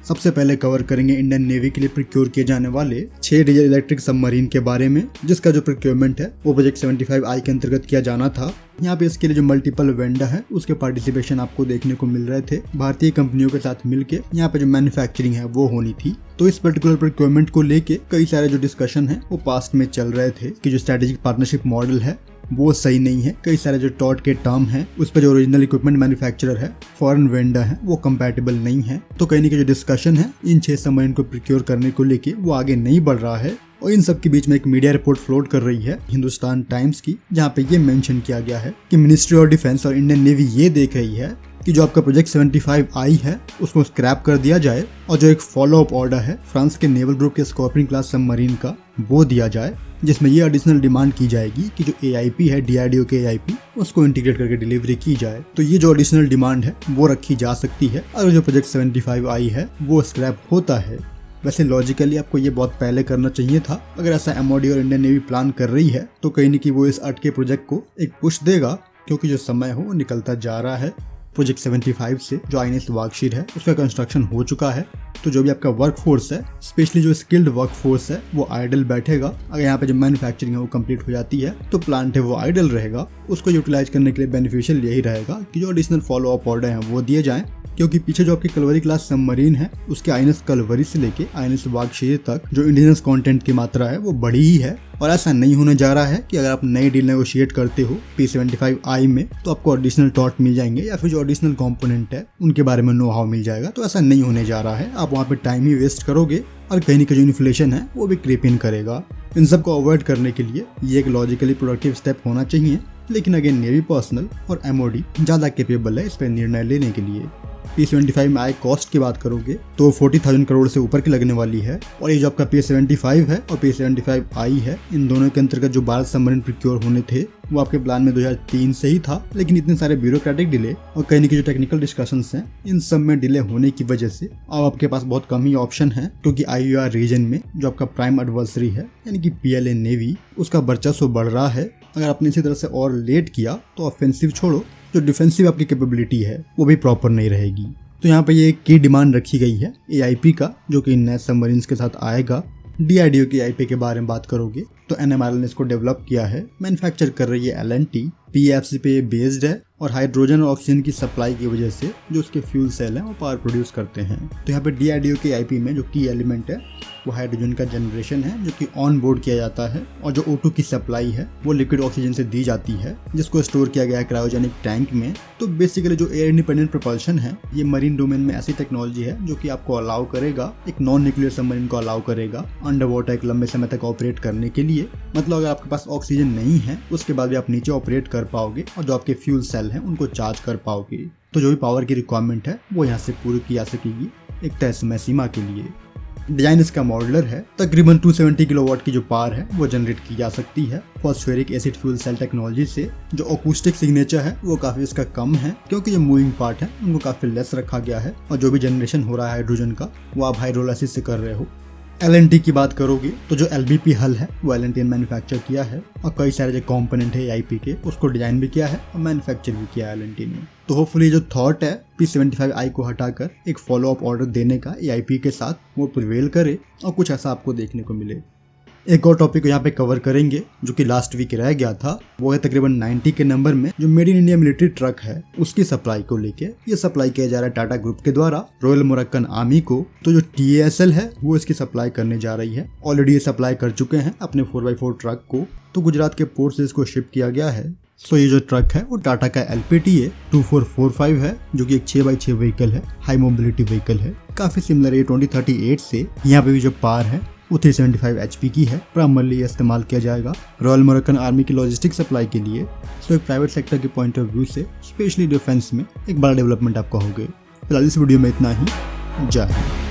सबसे पहले कवर करेंगे इंडियन नेवी के लिए प्रोक्योर किए जाने वाले 6 डीजल इलेक्ट्रिक सबमरीन के बारे में, जिसका जो प्रोक्योरमेंट है वो प्रोजेक्ट 75I के अंतर्गत किया जाना था। यहाँ पे इसके लिए जो मल्टीपल वेंडर है उसके पार्टिसिपेशन आपको देखने को मिल रहे थे। भारतीय कंपनियों के साथ मिलके यहाँ पे जो मैन्युफैक्चरिंग है वो होनी थी। तो इस पर्टिकुलर प्रोक्योरमेंट को लेके कई सारे जो डिस्कशन है वो पास्ट में चल रहे थे कि जो स्ट्रेटेजिक पार्टनरशिप मॉडल है वो सही नहीं है। कई सारे जो टॉट के टर्म है उस पर जो ओरिजिनल इक्विपमेंट मैन्युफैक्चरर है, फॉरेन वेंडर है, वो कंपैटिबल नहीं है। तो कहीं न कहीं जो डिस्कशन है इन 6 सबमरीन को प्रोक्योर करने को लेके वो आगे नहीं बढ़ रहा है। और इन सब के बीच में एक मीडिया रिपोर्ट फ्लोट कर रही है हिंदुस्तान टाइम्स की, जहाँ पे ये मेंशन किया गया है कि मिनिस्ट्री ऑफ डिफेंस और इंडियन नेवी ये देख रही है कि जो आपका प्रोजेक्ट 75I है उसको स्क्रैप कर दिया जाए और जो एक फॉलो अप ऑर्डर है फ्रांस के नेवल ग्रुप के स्कॉर्पियन क्लास सबमरीन का वो दिया जाए, जिसमें ये एडिशनल डिमांड की जाएगी कि जो AIP है DRDO के AIP उसको इंटीग्रेट करके डिलीवरी की जाए। तो ये जो एडिशनल डिमांड है वो रखी जा सकती है अगर जो प्रोजेक्ट 75I है वो स्क्रैप होता है। वैसे लॉजिकली आपको ये बहुत पहले करना चाहिए था। अगर ऐसा MOD और इंडियन नेवी प्लान कर रही है तो कहीं न कहीं वो इस अटके प्रोजेक्ट को एक पुश देगा, क्योंकि जो समय हो वो निकलता जा रहा है। प्रोजेक्ट 75 से जो INS वागशीर है उसका कंस्ट्रक्शन हो चुका है। तो जो भी आपका वर्क फोर्स है, स्पेशली जो स्किल्ड वर्क फोर्स है, वो आइडल बैठेगा। अगर यहाँ पे जो मैन्युफैक्चरिंग है वो कंप्लीट हो जाती है तो प्लांट है वो आइडल रहेगा। उसको यूटिलाइज करने के लिए बेनिफिशियल यही रहेगा कि जो एडिशनल फॉलो अप ऑर्डर हैं वो दिए जाएं, क्योंकि पीछे जो आपकी कलवरी क्लास सबमरीन है उसके INS कलवरी से लेके INS वागशीर तक जो इंडिजिनस कंटेंट की मात्रा है वो बड़ी ही है। और ऐसा नहीं होने जा रहा है कि अगर आप नई डील नेगोशिएट करते हो P75I में तो आपको एडिशनल टॉट मिल जाएंगे या फिर जो एडिशनल कंपोनेंट है उनके बारे में नो हाउ मिल जाएगा। तो ऐसा नहीं होने जा रहा है। आप वहाँ पे टाइम ही वेस्ट करोगे और कहीं न कहीं जो इन्फ्लेशन है वो भी क्रीप इन करेगा। इन सब को अवॉइड करने के लिए ये एक लॉजिकली प्रोडक्टिव स्टेप होना चाहिए, लेकिन अगेन नेवी पर्सनल और MOD ज़्यादा कैपेबल है इस पर निर्णय लेने के लिए। P75I कॉस्ट की बात करोगे तो 40,000 करोड़ से ऊपर की लगने वाली है। और ये जो आपका P75 है और P75I है, इन दोनों के अंतर्गत जो 12 सबमरीन प्रोक्योर होने थे वो आपके प्लान में 2003 से ही था, लेकिन इतने सारे ब्यूरोक्रेटिक डिले और कहीं न कहीं जो टेक्निकल डिस्कशंस हैं इन सब में डिले होने की वजह से अब आपके पास बहुत कम ही ऑप्शन है। क्योंकि IUR रीजन में जो आपका प्राइम एडवर्सरी है यानी कि PLA नेवी, उसका वर्चस्व बढ़ रहा है। अगर आपने इसी तरह से और लेट किया तो ऑफेंसिव छोड़ो, जो डिफेंसिव आपकी कैपेबिलिटी है वो भी प्रॉपर नहीं रहेगी। तो यहाँ पे ये एक की डिमांड रखी गई है AIP का, जो कि नए सबमरीन्स के साथ आएगा। DRDO के AIP के बारे में बात करोगे तो NMRL ने इसको डेवलप किया है, मैन्युफैक्चर कर रही है L&T, PFC पे बेस्ड है और हाइड्रोजन और ऑक्सीजन की सप्लाई की वजह से जो उसके फ्यूल सेल हैं वो पावर प्रोड्यूस करते हैं। तो यहाँ पे DRDO के AIP में जो की एलिमेंट है वो हाइड्रोजन का जनरेशन है, जो कि ऑन बोर्ड किया जाता है। और जो O2 की सप्लाई है वो लिक्विड ऑक्सीजन से दी जाती है, जिसको स्टोर किया गया है क्रायोजेनिक टैंक में। तो बेसिकली जो एयर इंडिपेंडेंट प्रोपल्शन है ये मरीन डोमेन में ऐसी टेक्नोलॉजी है जो कि आपको अलाउ करेगा, एक नॉन न्यूक्लियर सबमरीन को अलाउ करेगा अंडर वाटर एक लंबे समय तक ऑपरेट करने के लिए। मतलब अगर आपके पास ऑक्सीजन नहीं है उसके बाद भी आप नीचे ऑपरेट कर पाओगे और जो आपके फ्यूल सेल हैं उनको चार्ज कर पाओगे। तो जो भी पावर की रिक्वायरमेंट है वो यहाँ से पूरी की जा सकेगी एक तय समय सीमा के लिए। डिजाइन इसका मॉडुलर है, तकरीबन 270 किलोवाट की जो पावर है वो जनरेट की जा सकती है। Phosphoric acid fuel cell technology से जो अकूस्टिक सिग्नेचर है वो काफी इसका कम है, क्योंकि जो मूविंग पार्ट है उनको काफी लेस रखा गया है। और जो भी जनरेशन हो रहा है हाइड्रोजन का वो आप हाइड्रोलाइसिस से कर रहे हो। L&T की बात करोगे तो जो LBP हल है वो L&T ने मैन्युफैक्चर किया है और कई सारे जो कंपोनेंट है AIP के उसको डिजाइन भी किया है और मैन्युफैक्चर भी किया है L&T ने। तो होपफुली जो थॉट है P75I को हटाकर एक फॉलो अप ऑर्डर देने का AIP के साथ वो प्रिवेल करे और कुछ ऐसा आपको देखने को मिले। एक और टॉपिक यहाँ पे कवर करेंगे जो कि लास्ट वीक रह गया था, वो है तकरीबन 90 के नंबर में जो made in India military truck है उसकी सप्लाई को लेके। ये सप्लाई किया जा रहा है टाटा ग्रुप के द्वारा रॉयल मोरक्कन आर्मी को। तो जो TASL है वो इसकी सप्लाई करने जा रही है। ऑलरेडी ये सप्लाई कर चुके हैं अपने 4x4 ट्रक को, तो गुजरात के पोर्ट से इसको शिप किया गया है। तो ये जो ट्रक है वो टाटा का LPTA 2445 है, जो कि एक 6x6 व्हीकल है, हाई मोबिलिटी व्हीकल है। काफी सिमिलर है 2038 से। यहाँ पे भी जो पावर है वो 375 HP की है। प्राइमरली इस्तेमाल किया जाएगा रॉयल मोरक्कन आर्मी की लॉजिस्टिक सप्लाई के लिए। तो एक प्राइवेट सेक्टर के पॉइंट ऑफ व्यू से स्पेशली डिफेंस में एक बड़ा डेवलपमेंट आपका हो गया। फिलहाल इस वीडियो में इतना ही। जय हिंद।